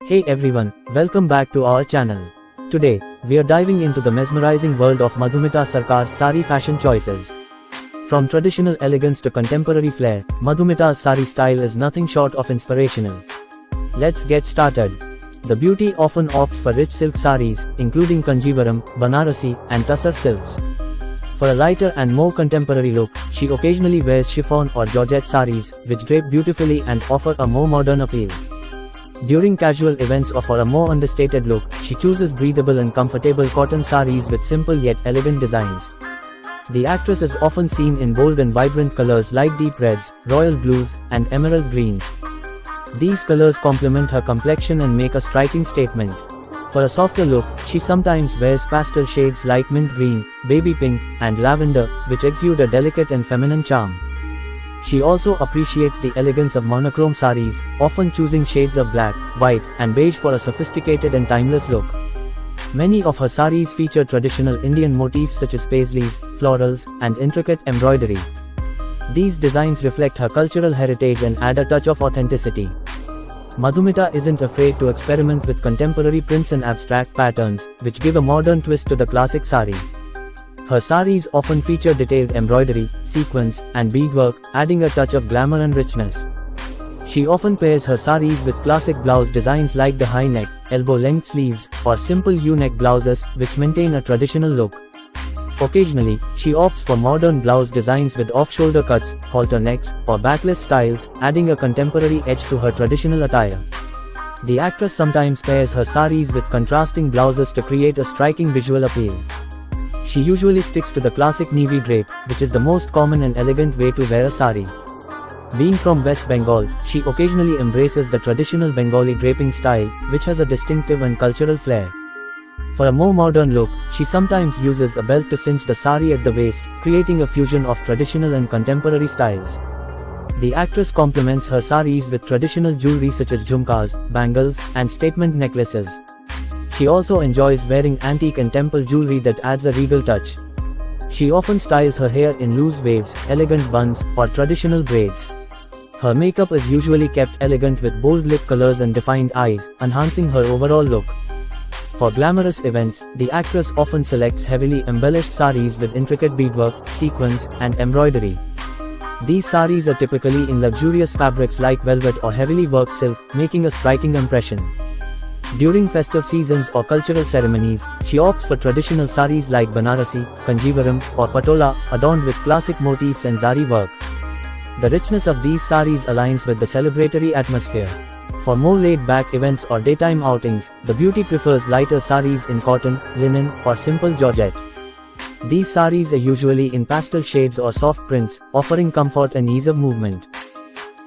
Hey everyone, welcome back to our channel. Today, we are diving into the mesmerizing world of Madhumita Sarkar's sari fashion choices. From traditional elegance to contemporary flair, Madhumita's sari style is nothing short of inspirational. Let's get started. The beauty often opts for rich silk saris, including Kanjivaram, Banarasi, and Tussar silks. For a lighter and more contemporary look, she occasionally wears chiffon or georgette saris, which drape beautifully and offer a more modern appeal. During casual events or for a more understated look, she chooses breathable and comfortable cotton saris with simple yet elegant designs. The actress is often seen in bold and vibrant colors like deep reds, royal blues, and emerald greens. These colors complement her complexion and make a striking statement. For a softer look, she sometimes wears pastel shades like mint green, baby pink, and lavender, which exude a delicate and feminine charm. She also appreciates the elegance of monochrome saris, often choosing shades of black, white, and beige for a sophisticated and timeless look. Many of her saris feature traditional Indian motifs such as paisleys, florals, and intricate embroidery. These designs reflect her cultural heritage and add a touch of authenticity. Madhumita isn't afraid to experiment with contemporary prints and abstract patterns, which give a modern twist to the classic sari. Her saris often feature detailed embroidery, sequins, and beadwork, adding a touch of glamour and richness. She often pairs her saris with classic blouse designs like the high neck, elbow-length sleeves, or simple U-neck blouses, which maintain a traditional look. Occasionally, she opts for modern blouse designs with off-shoulder cuts, halter necks, or backless styles, adding a contemporary edge to her traditional attire. The actress sometimes pairs her saris with contrasting blouses to create a striking visual appeal. She usually sticks to the classic navy drape, which is the most common and elegant way to wear a sari. Being from West Bengal, she occasionally embraces the traditional Bengali draping style, which has a distinctive and cultural flair. For a more modern look, she sometimes uses a belt to cinch the sari at the waist, creating a fusion of traditional and contemporary styles. The actress complements her saris with traditional jewelry such as jhumkas, bangles, and statement necklaces. She also enjoys wearing antique and temple jewelry that adds a regal touch. She often styles her hair in loose waves, elegant buns, or traditional braids. Her makeup is usually kept elegant with bold lip colors and defined eyes, enhancing her overall look. For glamorous events, the actress often selects heavily embellished saris with intricate beadwork, sequins, and embroidery. These saris are typically in luxurious fabrics like velvet or heavily worked silk, making a striking impression. During festive seasons or cultural ceremonies, she opts for traditional saris like Banarasi, Kanjivaram, or Patola, adorned with classic motifs and zari work. The richness of these saris aligns with the celebratory atmosphere. For more laid-back events or daytime outings, the beauty prefers lighter saris in cotton, linen, or simple georgette. These saris are usually in pastel shades or soft prints, offering comfort and ease of movement.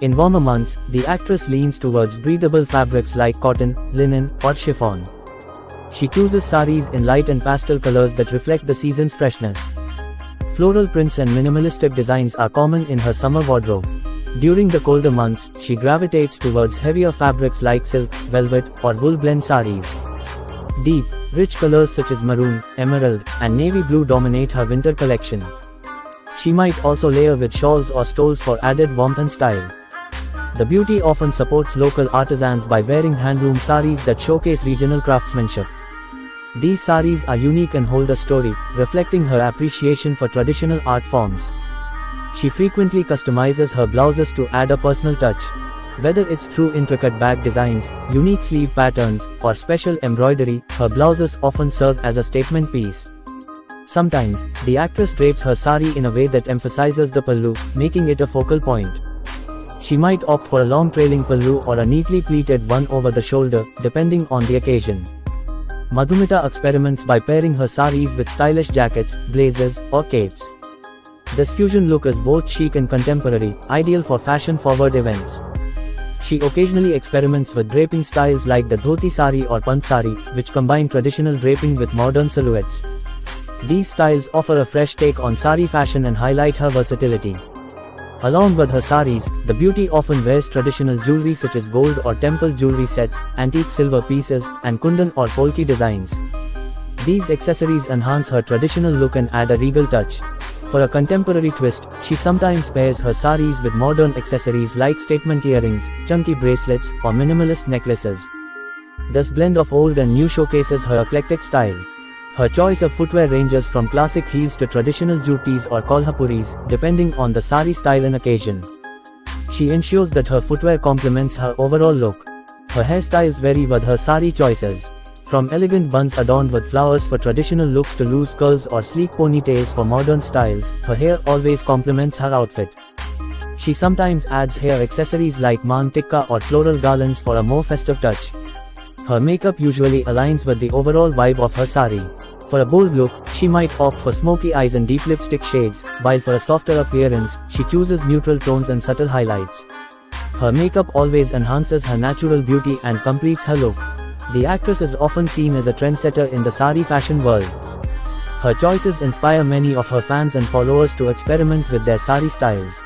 In warmer months, the actress leans towards breathable fabrics like cotton, linen, or chiffon. She chooses saris in light and pastel colors that reflect the season's freshness. Floral prints and minimalistic designs are common in her summer wardrobe. During the colder months, she gravitates towards heavier fabrics like silk, velvet, or wool blend saris. Deep, rich colors such as maroon, emerald, and navy blue dominate her winter collection. She might also layer with shawls or stoles for added warmth and style. The beauty often supports local artisans by wearing handloom saris that showcase regional craftsmanship. These saris are unique and hold a story, reflecting her appreciation for traditional art forms. She frequently customizes her blouses to add a personal touch. Whether it's through intricate bag designs, unique sleeve patterns, or special embroidery, her blouses often serve as a statement piece. Sometimes, the actress drapes her sari in a way that emphasizes the pallu, making it a focal point. She might opt for a long trailing pallu or a neatly pleated one over the shoulder, depending on the occasion. Madhumita experiments by pairing her saris with stylish jackets, blazers, or capes. This fusion look is both chic and contemporary, ideal for fashion-forward events. She occasionally experiments with draping styles like the dhoti sari or pant sari, which combine traditional draping with modern silhouettes. These styles offer a fresh take on sari fashion and highlight her versatility. Along with her saris, the beauty often wears traditional jewelry such as gold or temple jewelry sets, antique silver pieces, and kundan or polki designs. These accessories enhance her traditional look and add a regal touch. For a contemporary twist, she sometimes pairs her saris with modern accessories like statement earrings, chunky bracelets, or minimalist necklaces. This blend of old and new showcases her eclectic style. Her choice of footwear ranges from classic heels to traditional jutis or kolhapuris, depending on the sari style and occasion. She ensures that her footwear complements her overall look. Her hairstyles vary with her sari choices. From elegant buns adorned with flowers for traditional looks to loose curls or sleek ponytails for modern styles, her hair always complements her outfit. She sometimes adds hair accessories like maan tikka or floral garlands for a more festive touch. Her makeup usually aligns with the overall vibe of her sari. For a bold look, she might opt for smoky eyes and deep lipstick shades, while for a softer appearance, she chooses neutral tones and subtle highlights. Her makeup always enhances her natural beauty and completes her look. The actress is often seen as a trendsetter in the sari fashion world. Her choices inspire many of her fans and followers to experiment with their sari styles.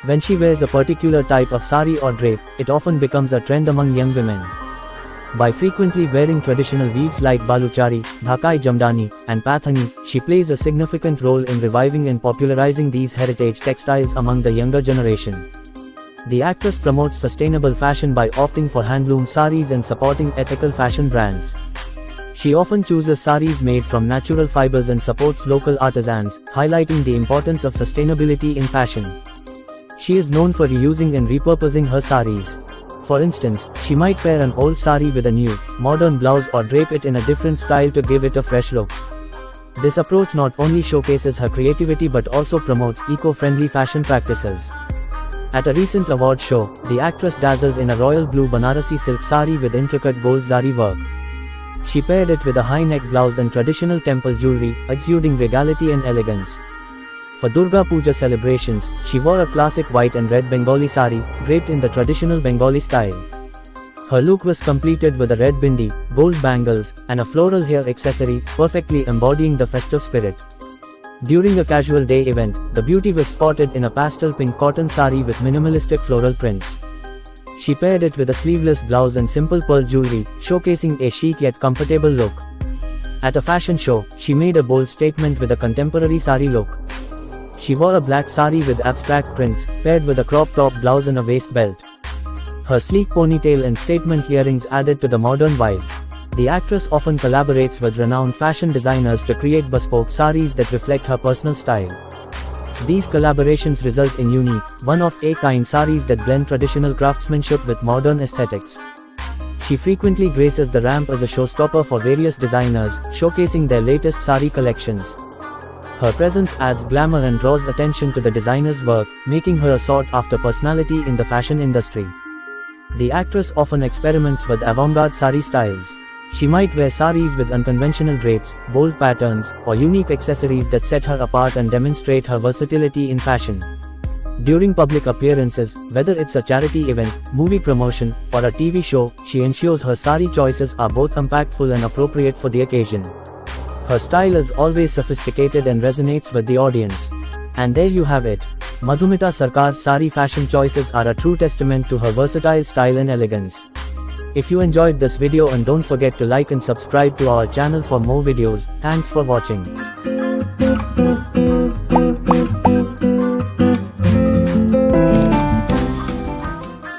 When she wears a particular type of sari or drape, it often becomes a trend among young women. By frequently wearing traditional weaves like baluchari, dhakai jamdani, and pathani, she plays a significant role in reviving and popularizing these heritage textiles among the younger generation. The actress promotes sustainable fashion by opting for handloom saris and supporting ethical fashion brands. She often chooses saris made from natural fibers and supports local artisans, highlighting the importance of sustainability in fashion. She is known for reusing and repurposing her saris. For instance, she might pair an old sari with a new, modern blouse or drape it in a different style to give it a fresh look. This approach not only showcases her creativity but also promotes eco-friendly fashion practices. At a recent award show, the actress dazzled in a royal blue Banarasi silk sari with intricate gold zari work. She paired it with a high-neck blouse and traditional temple jewelry, exuding regality and elegance. For Durga Puja celebrations, she wore a classic white and red Bengali sari, draped in the traditional Bengali style. Her look was completed with a red bindi, gold bangles, and a floral hair accessory, perfectly embodying the festive spirit. During a casual day event, the beauty was spotted in a pastel pink cotton sari with minimalistic floral prints. She paired it with a sleeveless blouse and simple pearl jewelry, showcasing a chic yet comfortable look. At a fashion show, she made a bold statement with a contemporary sari look. She wore a black sari with abstract prints, paired with a crop top blouse and a waist belt. Her sleek ponytail and statement earrings added to the modern vibe. The actress often collaborates with renowned fashion designers to create bespoke saris that reflect her personal style. These collaborations result in unique, one-of-a-kind saris that blend traditional craftsmanship with modern aesthetics. She frequently graces the ramp as a showstopper for various designers, showcasing their latest sari collections. Her presence adds glamour and draws attention to the designer's work, making her a sought-after personality in the fashion industry. The actress often experiments with avant-garde sari styles. She might wear saris with unconventional drapes, bold patterns, or unique accessories that set her apart and demonstrate her versatility in fashion. During public appearances, whether it's a charity event, movie promotion, or a TV show, she ensures her sari choices are both impactful and appropriate for the occasion. Her style is always sophisticated and resonates with the audience. And there you have it. Madhumita Sarkar's sari fashion choices are a true testament to her versatile style and elegance. If you enjoyed this video, and don't forget to like and subscribe to our channel for more videos. Thanks for watching.